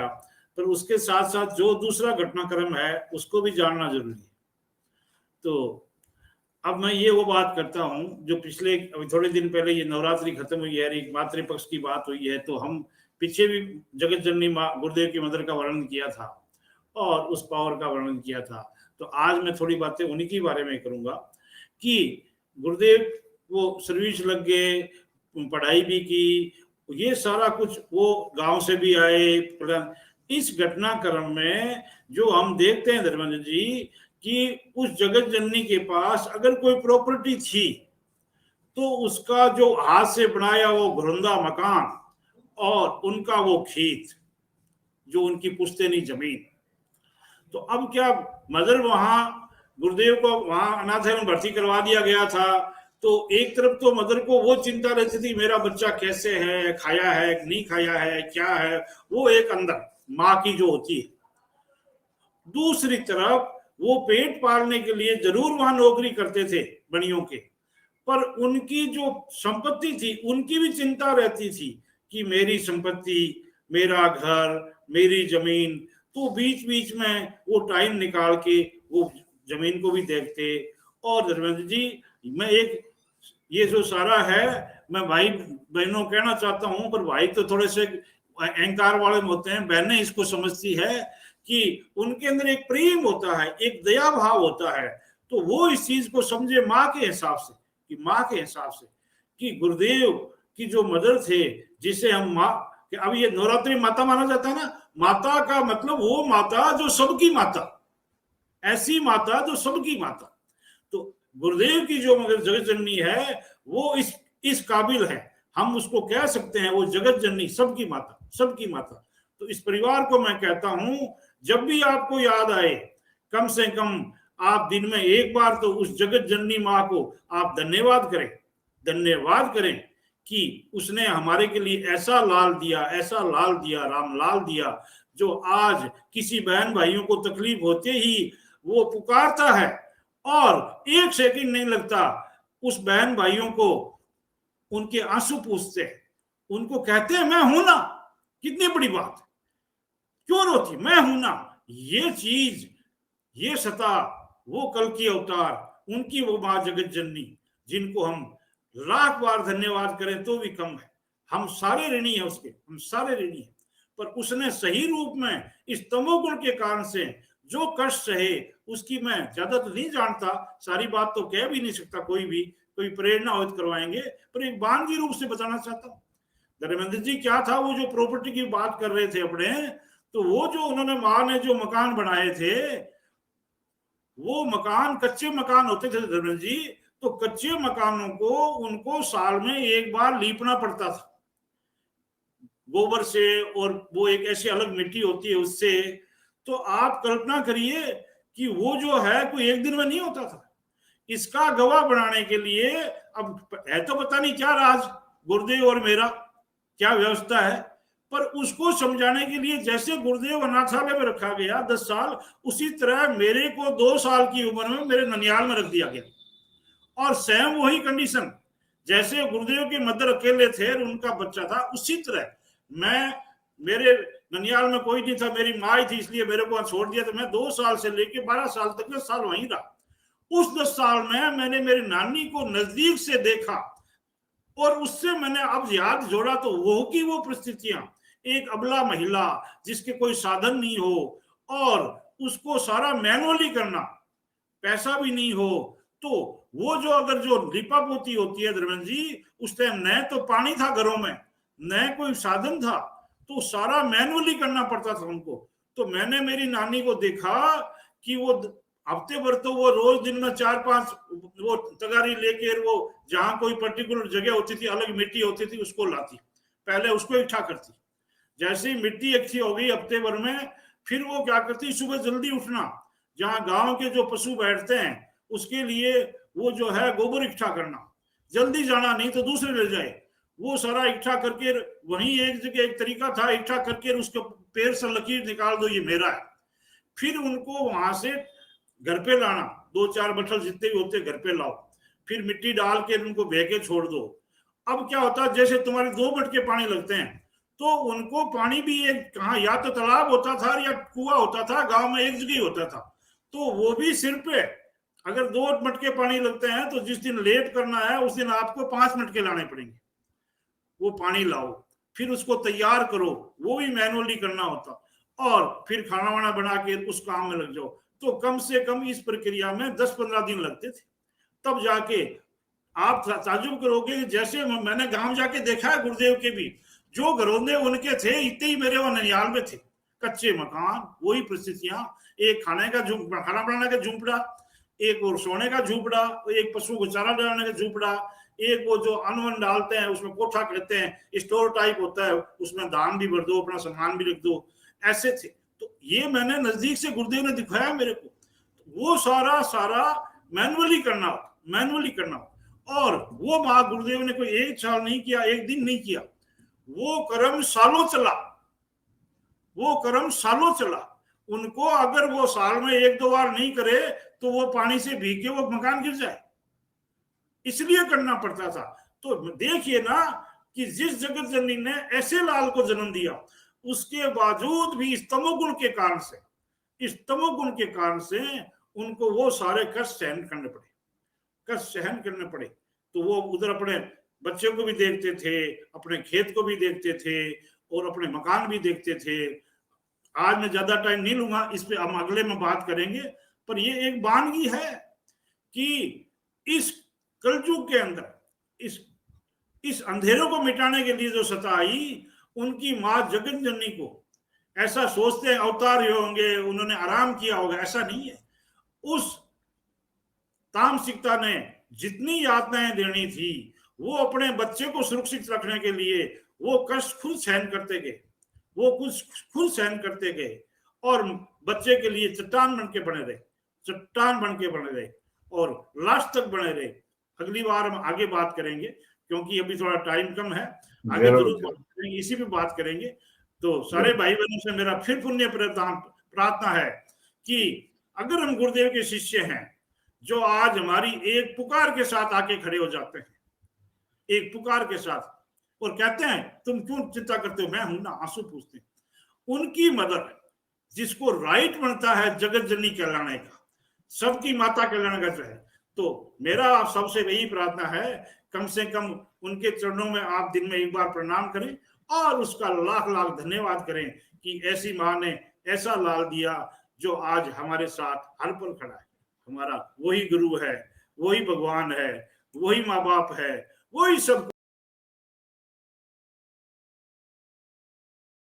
पर उसके साथ साथ जो दूसरा घटनाक्रम है उसको भी जानना जरूरी है। तो अब मैं ये वो बात करता हूँ जो पिछले अभी थोड़े दिन पहले ये नवरात्रि खत्म हुई है, एक मातृपक्ष की बात हुई है, तो हम पीछे भी जगत जननी माँ गुरुदेव की मदर का वर्णन किया था और उस पावर का वर्णन किया था। तो आज मैं थोड़ी बातें उन्हीं के बारे में करूंगा कि गुरुदेव वो सर्विस लग गए, पढ़ाई भी की, ये सारा कुछ, वो गांव से भी आए। इस घटनाक्रम में जो हम देखते हैं धर्मेंद्र जी कि उस जगत जननी के पास अगर कोई प्रॉपर्टी थी तो उसका जो हाथ से बनाया वो घुरंदा मकान और उनका वो खेत, जो उनकी पुश्तैनी जमीन। तो अब क्या, मदर वहां, गुरुदेव को वहां अनाथालय में भर्ती करवा दिया गया था, तो एक तरफ तो मदर को वो चिंता रहती थी मेरा बच्चा कैसे है, खाया है नहीं खाया है, क्या है, वो एक अंदर माँ की जो होती है। दूसरी तरफ वो पेट पालने के लिए जरूर वहां नौकरी करते थे बनियों के, पर उनकी जो संपत्ति थी उनकी भी चिंता रहती थी कि मेरी संपत्ति, मेरा घर, मेरी जमीन। तो बीच बीच में वो टाइम निकाल के वो जमीन को भी देखते। और धर्मेंद्र जी, मैं एक ये जो सारा है, मैं भाई बहनों कहना चाहता हूं, पर भाई तो थोड़े से अहंकार वाले होते हैं, बहनें इसको समझती है कि उनके अंदर एक प्रेम होता है, एक दया भाव होता है। तो वो इस चीज को समझे माँ के हिसाब से, कि माँ के हिसाब से कि गुरुदेव की जो मदर थे, जिसे हम माँ, अब ये नवरात्रि माता माना जाता है ना, माता का मतलब वो माता जो सबकी माता, ऐसी माता जो सबकी माता। तो गुरुदेव की जो मगर जगत जननी है वो इस काबिल है, हम उसको कह सकते हैं वो जगत जननी, सबकी माता, सबकी माता। तो इस परिवार को मैं कहता हूं, जब भी आपको याद आए, कम से कम आप दिन में एक बार तो उस जगत जननी माँ को आप धन्यवाद करें, धन्यवाद करें कि उसने हमारे के लिए ऐसा लाल दिया, ऐसा लाल दिया, राम लाल दिया, जो आज किसी बहन भाइयों को तकलीफ होते ही वो पुकारता है और एक सेकंड नहीं लगता उस बहन भाइयों को उनके आंसू पूछते हैं, उनको कहते हैं मैं हूं ना। कितनी बड़ी बात, क्यों रोती, मैं हूं ना। ये चीज, ये सता, वो कल की अवतार, उनकी वो मां जगत जननी, जिनको हम लाख बार धन्यवाद करें तो भी कम है। हम सारे ऋणी हैं उसके, हम सारे ऋणी हैं। पर उसने सही रूप में इस तमोगुण के कारण से जो कष्ट सहे, उसकी मैं ज्यादा तो नहीं जानता, सारी बात तो कह भी नहीं सकता कोई भी, कोई प्रेरणा हो करवाएंगे, पर एक बानगी रूप से बताना चाहता हूँ। धर्मेंद्र जी, क्या था वो जो प्रॉपर्टी की बात कर रहे थे अपने, तो वो जो उन्होंने माँ ने जो मकान बनाए थे, वो मकान कच्चे मकान होते थे धर्मेंद्र जी। तो कच्चे मकानों को उनको साल में एक बार लीपना पड़ता था गोबर से, और वो एक ऐसी अलग मिट्टी होती है उससे। तो आप कल्पना करिए कि वो जो है कोई एक दिन में नहीं होता था। इसका गवाह बनाने के लिए, अब है तो पता नहीं क्या राज गुरुदेव और मेरा क्या व्यवस्था है, पर उसको समझाने के लिए जैसे गुरुदेव अनाथालय में रखा गया 10 साल, उसी तरह मेरे को 2 साल की उम्र में मेरे ननियाल में रख दिया गया। और सेम वही कंडीशन, जैसे गुरुदेव के मदर अकेले थे और उनका बच्चा था, उसी तरह मैं, मेरे ननियाल में कोई नहीं था, मेरी माँ ही थी, इसलिए मेरे को छोड़ दिया। तो मैं 2 साल से लेके 12 साल तक 10 साल वहीं रहा। उस 10 साल में मैंने मेरी नानी को नजदीक से देखा, और उससे मैंने अब याद जोड़ा तो वो की वो परिस्थितियां, एक अबला महिला जिसके कोई साधन नहीं हो और उसको सारा मैनुअली करना, पैसा भी नहीं हो, तो वो जो अगर जो लिपा पोती होती है धर्मेंद्र जी, उस टाइम न तो पानी था घरों में, न कोई साधन था, तो सारा मैनुअली करना पड़ता था उनको। तो मैंने मेरी नानी को देखा कि वो हफ्ते भर तो वो रोज दिन में 4-5 वो तगारी लेके, वो जहां कोई पर्टिकुलर जगह होती थी, अलग मिट्टी होती थी, उसको लाती, पहले उसको इकट्ठा करती। जैसे ही मिट्टी इकट्ठी हो गई हफ्ते भर में, फिर वो क्या करती, सुबह जल्दी उठना, जहां गांव के जो पशु बैठते हैं उसके लिए वो जो है गोबर इकट्ठा करना, जल्दी जाना नहीं तो दूसरे ले जाए, वो सारा इकट्ठा करके वहीं एक जगह, एक तरीका था इकट्ठा करके उसके पैर से लकीर निकाल दो ये मेरा है। फिर उनको वहां से घर पे लाना, 2-4 बटल जितने भी होते घर पे लाओ, फिर मिट्टी डाल के उनको बह के छोड़ दो। अब क्या होता है, जैसे तुम्हारे 2 मटके पानी लगते हैं, तो उनको पानी भी एक कहाँ, या तो तालाब होता था या कुआं होता था, गांव में एक जगह ही होता था, तो वो भी सिर पे अगर 2 मटके पानी लगते हैं तो जिस दिन लेट करना है उस दिन आपको 5 मटके लाने पड़ेंगे। वो पानी लाओ, फिर उसको तैयार करो, वो भी मैनुअली करना होता, और फिर खाना वाना बना के उस काम में लग जाओ। तो कम से कम इस प्रक्रिया में 10-15 दिन लगते थे। तब जाके आप ताजुब करोगे, जैसे मैंने गांव जाके देखा है गुरुदेव के भी, जो घरौंदे उनके थे इतने ही मेरे वहां ननियाल में थे, कच्चे मकान, वही परिस्थितियां, एक खाने का खाना बनाने का झूंपड़ा, एक और सोने का झूंपड़ा, एक पशु को चारा डालने का झूंपड़ा, एक वो जो अन्न डालते हैं उसमें कोठा कहते हैं, स्टोर टाइप होता है, उसमें धान भी भर दो, अपना सामान भी रख दो, ऐसे थे। तो ये मैंने नजदीक से गुरुदेव ने दिखाया मेरे को। वो सारा मैनुअली करना, मैनुअली करना। और वो माँ गुरुदेव ने कोई एक साल नहीं किया, एक दिन नहीं किया, वो कर्म सालों चला, वो कर्म सालों चला। उनको अगर वो साल में 1-2 बार नहीं करे तो वो पानी से भीग के वो मकान गिर जाए, इसलिए करना पड़ता था। तो देखिए ना कि जिस जगत जननी ने ऐसे लाल को जन्म दिया, उसके बावजूद भी इस तमोगुण के कारण से, इस तमोगुण के कारण से उनको वो सारे कष्ट सहन करने पड़े, कष्ट सहन करने पड़े। तो वो उधर अपने बच्चों को भी देखते थे, अपने खेत को भी देखते थे, और अपने मकान भी देखते थे। आज मैं ज्यादा टाइम नहीं लूंगा इस पे, हम अगले में बात करेंगे। पर ये एक वानगी है कि इस कलयुग के अंदर इस अंधेरों को मिटाने के लिए जो सता आई, उनकी मां जगत जननी को ऐसा सोचते हैं अवतार होंगे, उन्होंने आराम किया होगा, ऐसा नहीं है। उस तामसिकता ने जितनी यातनाएं देनी थी, वो अपने बच्चे को सुरक्षित रखने के लिए वो कष्ट खुद सहन करते गए, वो कुछ खुद सहन करते गए, और बच्चे के लिए चट्टान बन के बने रहे, चट्टान बन के बने रहे, और लास्ट तक बने रहे। अगली बार हम आगे बात करेंगे, क्योंकि अभी थोड़ा टाइम कम है, आगे जरूर बात करेंगे, इसी पे बात करेंगे। तो सारे भाई बहनों से मेरा फिर पुण्य प्रार्थना है कि अगर हम गुरुदेव के शिष्य हैं, जो आज हमारी एक पुकार के साथ आके खड़े हो जाते हैं, एक पुकार के साथ, और कहते हैं तुम क्यों चिंता करते हो, मैं हूं ना, आंसू पूछते हैं, उनकी मदद, जिसको राइट बनता है जगत जननी कहलाने का, सबकी माता कहलाने का चाहे, तो मेरा आप सबसे यही प्रार्थना है, कम से कम उनके चरणों में आप दिन में एक बार प्रणाम करें, और उसका लाख लाख धन्यवाद करें कि ऐसी माँ ने ऐसा लाल दिया जो आज हमारे साथ हर पल खड़ा है। हमारा वही गुरु है, वही भगवान है, वही माँ बाप है, वही सब